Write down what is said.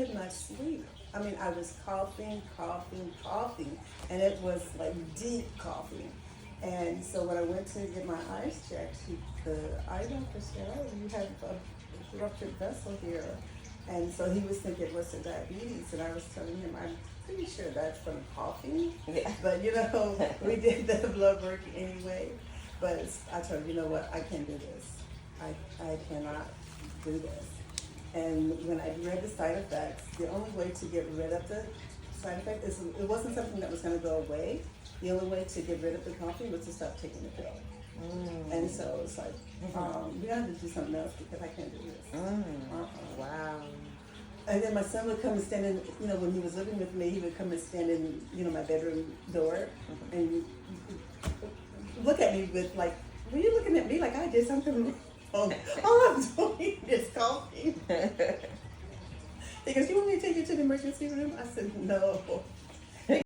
could not sleep. I mean, I was coughing, and it was like deep coughing. And so when I went to get my eyes checked, the eye doctor said, "Oh, you have a ruptured vessel here." And so he was thinking it was the diabetes, and I was telling him, "I'm pretty sure that's from coughing." Yeah. But we did the blood work anyway. But I told him, "You know what? I can't do this. I cannot do this." And when I read the side effects, the only way to get rid of the side effect is it wasn't something that was going to go away. The only way to get rid of the coughing was to stop taking the pill. And so it's like, we have to do something else because I can't do this. Wow. And then my son would come and stand in, when he was living with me, he would come and stand in, my bedroom door and look at me with like, were you looking at me like I did something wrong? All I'm doing is coughing. He goes, "You want me to take you to the emergency room?" I said, "No."